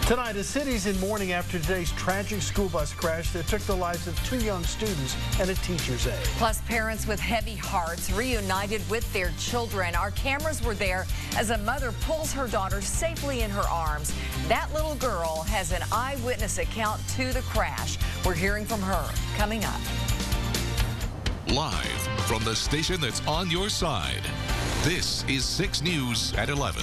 Tonight, the city's in mourning after today's tragic school bus crash that took the lives of 2 young students and a teacher's aide. Plus, parents with heavy hearts reunited with their children. Our cameras were there as a mother pulls her daughter safely in her arms. That little girl has an eyewitness account to the crash. We're hearing from her coming up. Live from the station that's on your side, this is 6 News at 11.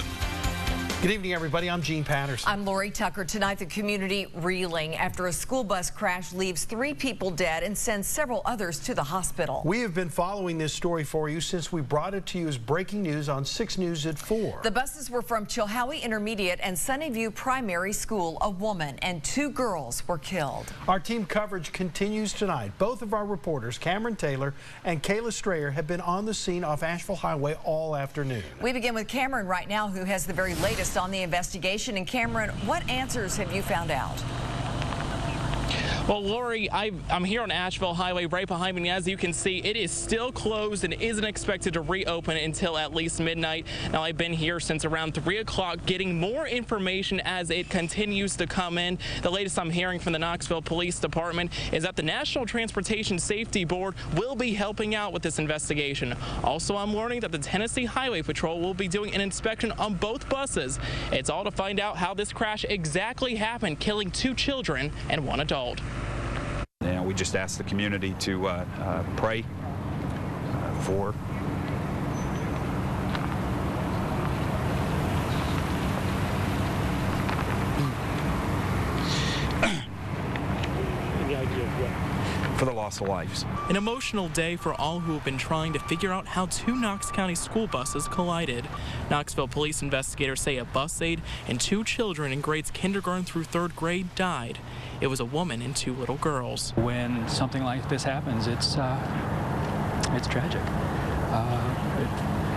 Good evening, everybody. I'm Gene Patterson. I'm Lori Tucker. Tonight, the community reeling after a school bus crash leaves 3 people dead and sends several others to the hospital. We have been following this story for you since we brought it to you as breaking news on 6 News at 4. The buses were from Chilhowie Intermediate and Sunnyview Primary School. A woman and 2 girls were killed. Our team coverage continues tonight. Both of our reporters, Cameron Taylor and Kayla Strayer, have been on the scene off Asheville Highway all afternoon. We begin with Cameron right now, who has the very latest on the investigation. And Cameron, what answers have you found out? Well, Lori, I'm here on Asheville Highway right behind me. As you can see, it is still closed and isn't expected to reopen until at least midnight. Now, I've been here since around 3 o'clock getting more information as it continues to come in. The latest I'm hearing from the Knoxville Police Department is that the National Transportation Safety Board will be helping out with this investigation. Also, I'm learning that the Tennessee Highway Patrol will be doing an inspection on both buses. It's all to find out how this crash exactly happened, killing 2 children and 1 adult. And we just asked the community to pray for. For the loss of lives. An emotional day for all who have been trying to figure out how 2 Knox County school buses collided. Knoxville police investigators say a bus aide and 2 children in grades kindergarten through 3rd grade died. It was a woman and 2 little girls. When something like this happens, it's tragic.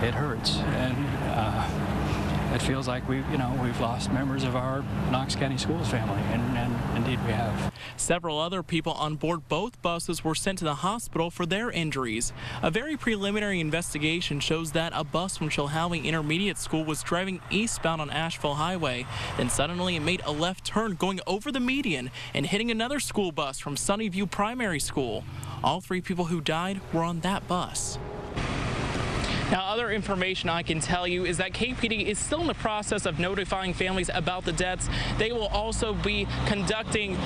It hurts, and it feels like we've lost members of our Knox County Schools family, and indeed we have. Several other people on board both buses were sent to the hospital for their injuries. A very preliminary investigation shows that a bus from Chilhowie Intermediate School was driving eastbound on Asheville Highway. Then suddenly it made a left turn going over the median and hitting another school bus from Sunnyview Primary School. All 3 people who died were on that bus. Now, other information I can tell you is that KPD is still in the process of notifying families about the deaths. They will also be conducting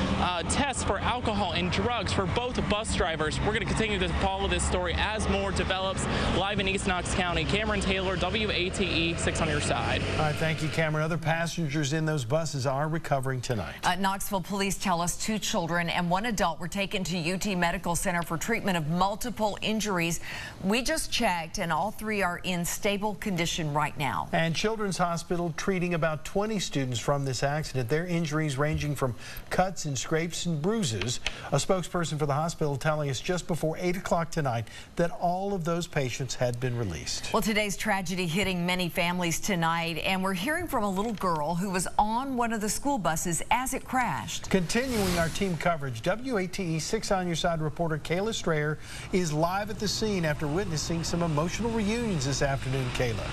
tests for alcohol and drugs for both bus drivers. We're going to continue to follow this story as more develops. Live in East Knox County, Cameron Taylor, WATE, 6 on your side. All right, thank you, Cameron. Other passengers in those buses are recovering tonight. Knoxville police tell us 2 children and 1 adult were taken to UT Medical Center for treatment of multiple injuries. We just checked, and all 3 are in stable condition right now. And Children's Hospital treating about 20 students from this accident. Their injuries ranging from cuts and scrapes and bruises. A spokesperson for the hospital telling us just before 8 o'clock tonight that all of those patients had been released. Well, today's tragedy hitting many families tonight, and we're hearing from a little girl who was on one of the school buses as it crashed. Continuing our team coverage, WATE 6 on your side reporter Kayla Strayer is live at the scene after witnessing some emotional reunions this afternoon. Kayla.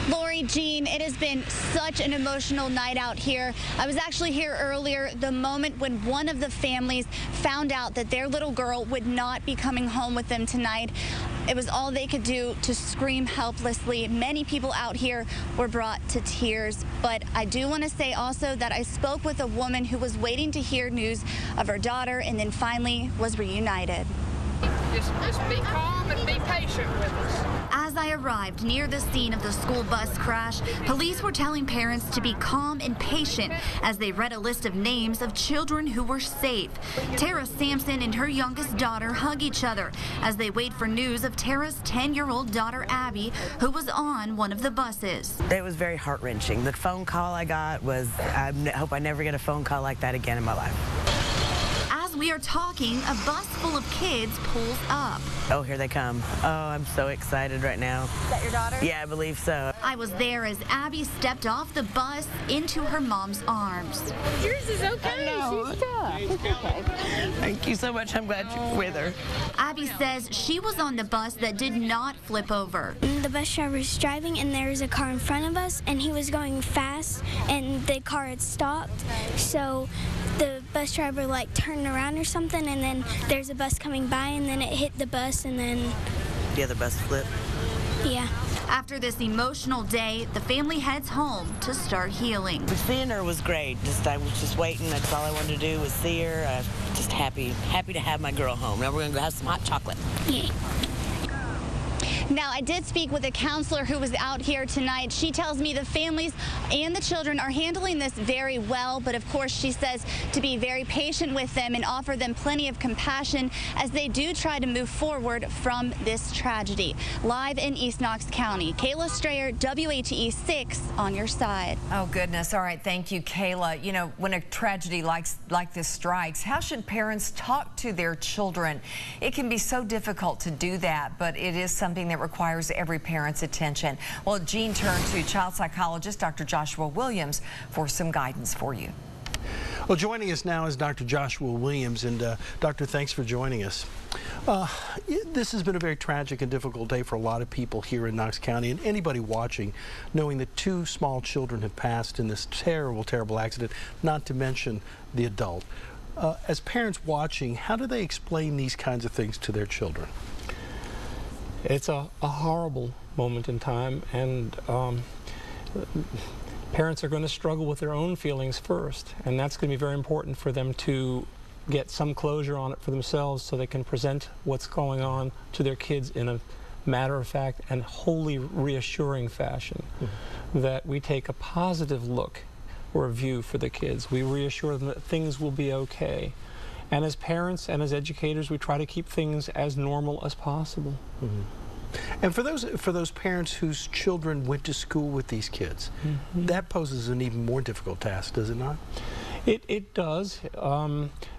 Lori, Jean, it has been such an emotional night out here. I was actually here earlier the moment when one of the families found out that their little girl would not be coming home with them tonight. It was all they could do to scream helplessly. Many people out here were brought to tears. But I do want to say also that I spoke with a woman who was waiting to hear news of her daughter and then finally was reunited. Just be calm and be patient with us. As I arrived near the scene of the school bus crash, police were telling parents to be calm and patient as they read a list of names of children who were safe. Tara Sampson and her youngest daughter hug each other as they wait for news of Tara's 10-year-old daughter, Abby, who was on one of the buses. It was very heart-wrenching. The phone call I got was, I hope I never get a phone call like that again in my life. As we are talking, a bus full of kids pulls up. Oh, here they come. Oh, I'm so excited right now. Is that your daughter? Yeah, I believe so. I I was there as Abby stepped off the bus into her mom's arms. Yours is okay. She's tough. It's okay. Thank you so much. I'm glad you're with her. Abby says she was on the bus that did not flip over. The bus driver was driving, and there was a car in front of us, and he was going fast, and the car had stopped. So the bus driver turned around or something, and then there's a bus coming by, and then it hit the bus, and then The other bus flipped. yeah. After this emotional day, the family heads home to start healing. Seeing her was great. I was just waiting. That's all I wanted to do was see her. Just happy to have my girl home. Now we're going to go have some hot chocolate. Yay. Now, I did speak with a counselor who was out here tonight. She tells me the families and the children are handling this very well, but of course she says to be very patient with them and offer them plenty of compassion as they do try to move forward from this tragedy. Live in East Knox County, Kayla Strayer, WATE 6 on your side. Oh, goodness. All right. Thank you, Kayla. You know, when a tragedy like this strikes, how should parents talk to their children? It can be so difficult to do that, but it is something that requires every parent's attention. Well, Jean turned to child psychologist Dr. Joshua Williams for some guidance for you. Well, joining us now is Dr. Joshua Williams, and Doctor, thanks for joining us. This has been a very tragic and difficult day for a lot of people here in Knox County, and anybody watching, knowing that 2 small children have passed in this terrible, terrible accident, not to mention the adult. As parents watching, how do they explain these kinds of things to their children? It's a horrible moment in time, and parents are going to struggle with their own feelings first, and that's going to be very important for them to get some closure on it for themselves so they can present what's going on to their kids in a matter-of-fact and wholly reassuring fashion. That we take a positive look or a view for the kids. We reassure them that things will be okay. And as parents and as educators, we try to keep things as normal as possible. And for those parents whose children went to school with these kids, that poses an even more difficult task, does it not? It does.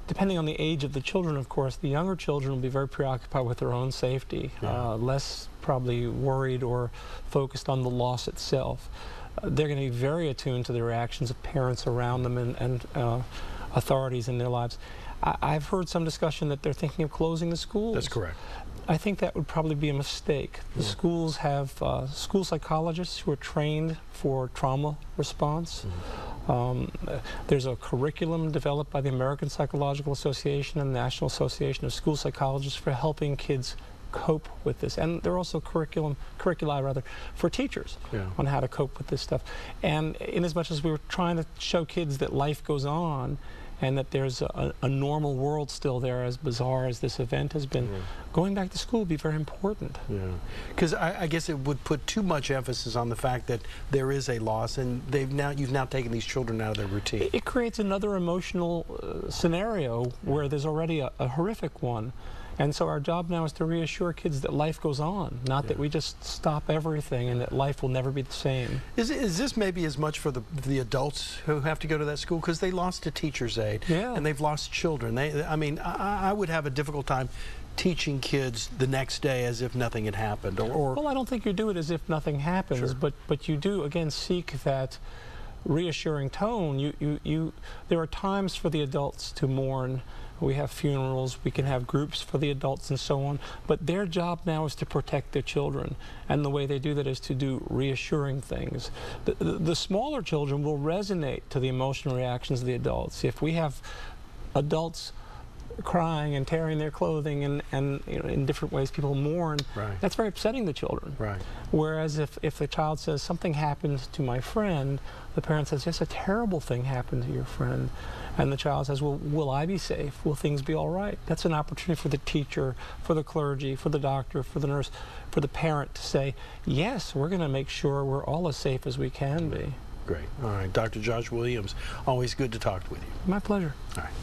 Depending on the age of the children, of course, the younger children will be very preoccupied with their own safety, less probably worried or focused on the loss itself. They're going to be very attuned to the reactions of parents around them and authorities in their lives. I've heard some discussion that they're thinking of closing the schools. That's correct. I think that would probably be a mistake. The schools have school psychologists who are trained for trauma response. There's a curriculum developed by the American Psychological Association and the National Association of School Psychologists for helping kids cope with this. And there are also curricula for teachers on how to cope with this stuff. And in as much as we were trying to show kids that life goes on and that there's a normal world still there, as bizarre as this event has been, going back to school would be very important. Because I guess it would put too much emphasis on the fact that there is a loss, and you've now taken these children out of their routine. It creates another emotional scenario where there's already a horrific one. And so our job now is to reassure kids that life goes on, not that we just stop everything and that life will never be the same. Is this maybe as much for the adults who have to go to that school? Because they lost a teacher's aide, and they've lost children. I mean, I would have a difficult time teaching kids the next day as if nothing had happened. Well, I don't think you do it as if nothing happens, but you do, again, seek that reassuring tone. There are times for the adults to mourn. We have funerals, we can have groups for the adults and so on, but their job now is to protect their children, and the way they do that is to do reassuring things. The smaller children will resonate to the emotional reactions of the adults. If we have adults crying and tearing their clothing and you know, in different ways people mourn, that's very upsetting to children. Whereas if the child says, something happened to my friend, the parent says, yes, a terrible thing happened to your friend. And the child says, well, will I be safe? Will things be all right? That's an opportunity for the teacher, for the clergy, for the doctor, for the nurse, for the parent to say, yes, we're going to make sure we're all as safe as we can be. Great. All right. Dr. Josh Williams, always good to talk with you. My pleasure. All right.